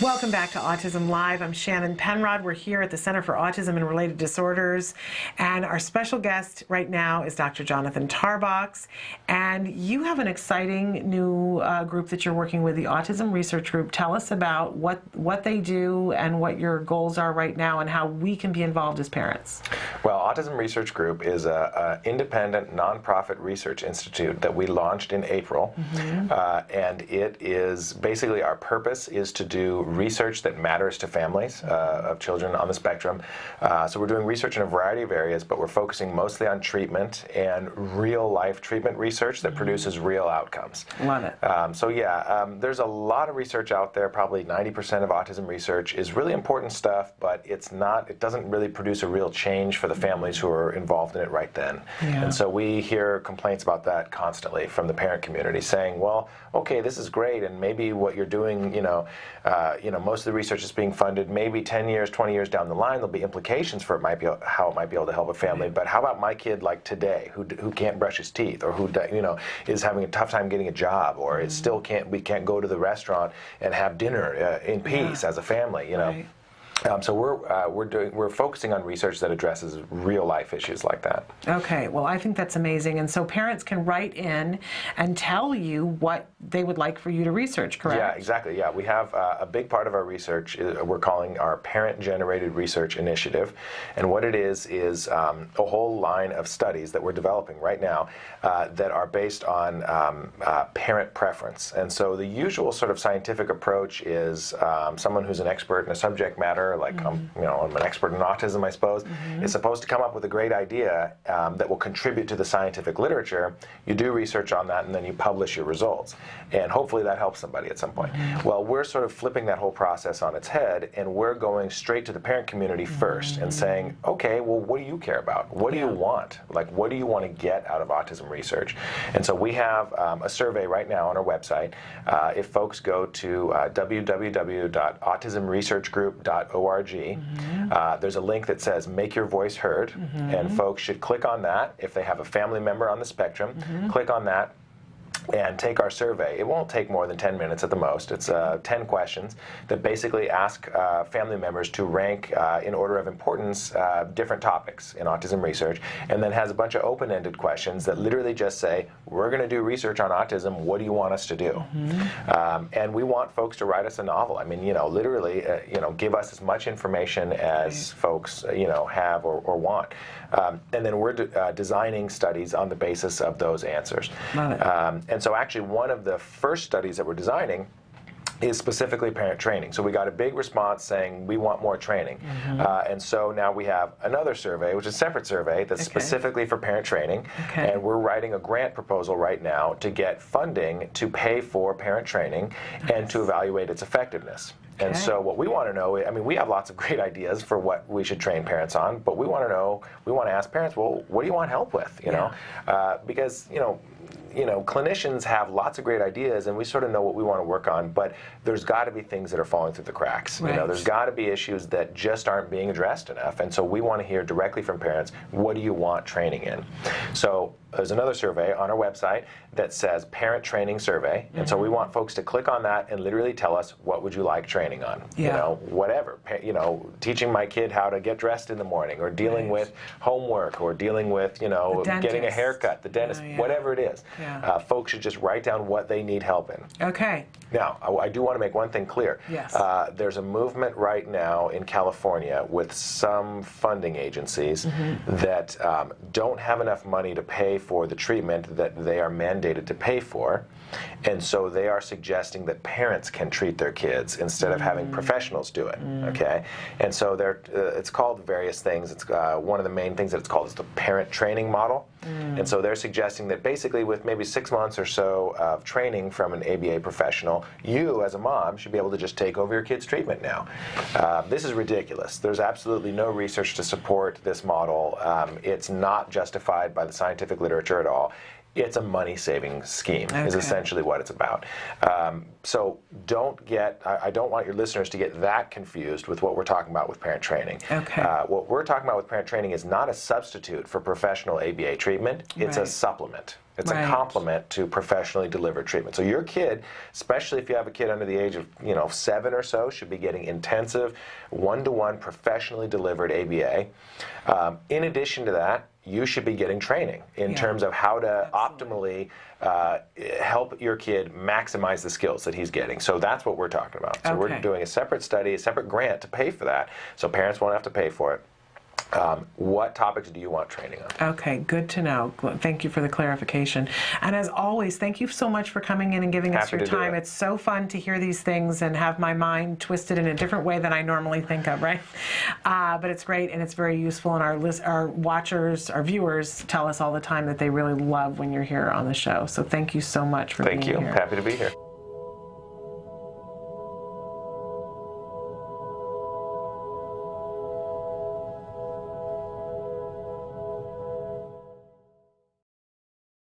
Welcome back to Autism Live. I'm Shannon Penrod. We're here at the Center for Autism and Related Disorders, and our special guest right now is Dr. Jonathan Tarbox. And you have an exciting new group that you're working with, the Autism Research Group. Tell us about what they do and what your goals are right now and how we can be involved as parents. Well, Autism Research Group is an independent nonprofit research institute that we launched in April, and it is basically our purpose is to do research that matters to families of children on the spectrum. So we're doing research in a variety of areas, but we're focusing mostly on treatment and real-life treatment research that produces real outcomes. Love it. There's a lot of research out there. Probably 90% of autism research is really important stuff, but it doesn't really produce a real change for the families who are involved in it right then. Yeah. And so we hear complaints about that constantly from the parent community, saying, well, okay, this is great, and maybe what you're doing, most of the research is being funded. Maybe 10 years, 20 years down the line, there'll be implications for how it might be able to help a family. But how about my kid, like today, who can't brush his teeth, or who is having a tough time getting a job, or we can't go to the restaurant and have dinner in peace as a family, Right. So we're focusing on research that addresses real life issues like that. Okay, well, I think that's amazing. And so parents can write in and tell you what they would like for you to research, correct? Yeah, exactly. Yeah, we have a big part of our research we're calling our parent-generated research initiative, and what it is a whole line of studies that we're developing right now that are based on parent preference. And so the usual sort of scientific approach is someone who's an expert in a subject matter, like I'm an expert in autism, I suppose, is supposed to come up with a great idea that will contribute to the scientific literature. You do research on that, and then you publish your results. And hopefully that helps somebody at some point. Well, we're sort of flipping that whole process on its head, and we're going straight to the parent community first and saying, okay, well, what do you care about? What do you want? Like, what do you want to get out of autism research? And so we have a survey right now on our website. If folks go to www.autismresearchgroup.org, there's a link that says Make Your Voice Heard, and folks should click on that. If they have a family member on the spectrum, click on that and take our survey. It won't take more than 10 minutes at the most. It's 10 questions that basically ask family members to rank in order of importance different topics in autism research, and then has a bunch of open-ended questions that literally just say, we're going to do research on autism, what do you want us to do? And we want folks to write us a novel. I mean, literally, give us as much information as folks, have or want. And then we're designing studies on the basis of those answers. And so actually one of the first studies that we're designing is specifically parent training. So we got a big response saying we want more training. And so now we have another survey, which is a separate survey that's specifically for parent training. And we're writing a grant proposal right now to get funding to pay for parent training and to evaluate its effectiveness. And so what we want to know, I mean, we have lots of great ideas for what we should train parents on, but we want to ask parents, well, what do you want help with? Because, clinicians have lots of great ideas, and we sort of know what we want to work on, but there's got to be things that are falling through the cracks. Right. There's got to be issues that just aren't being addressed enough, and so we want to hear directly from parents, what do you want training in? So there's another survey on our website that says Parent Training Survey, and so we want folks to click on that and literally tell us, what would you like training on? Whatever. Teaching my kid how to get dressed in the morning, or dealing with homework, or dealing with, getting a haircut, the dentist, whatever it is. Folks should just write down what they need help in. Okay. Now, I do want to make one thing clear. Yes. There's a movement right now in California with some funding agencies that don't have enough money to pay for the treatment that they are mandated to pay for, and so they are suggesting that parents can treat their kids instead of having professionals do it. Okay, and so it's called various things. It's one of the main things that it's called is the parent training model, and so they're suggesting that basically with maybe 6 months or so of training from an ABA professional, you as a mom should be able to just take over your kid's treatment now. This is ridiculous. There's absolutely no research to support this model. It's not justified by the scientific literature at all. It's a money-saving scheme, is essentially what it's about. So don't get, I don't want your listeners to get that confused with what we're talking about with parent training. Okay. What we're talking about with parent training is not a substitute for professional ABA treatment. It's a Right. supplement. It's Right. a complement to professionally delivered treatment. So your kid, especially if you have a kid under the age of 7 or so, should be getting intensive, one-to-one professionally delivered ABA. In addition to that, you should be getting training in terms of how to optimally help your kid maximize the skills that he's getting. So that's what we're talking about. So we're doing a separate study, a separate grant to pay for that, so parents won't have to pay for it. What topics do you want training on? Okay, good to know. Thank you for the clarification. And as always, thank you so much for coming in and giving us your time. It's so fun to hear these things and have my mind twisted in a different way than I normally think of, right? But it's great and it's very useful, and our watchers, our viewers tell us all the time that they really love when you're here on the show. So thank you so much for being here. Thank you. Happy to be here.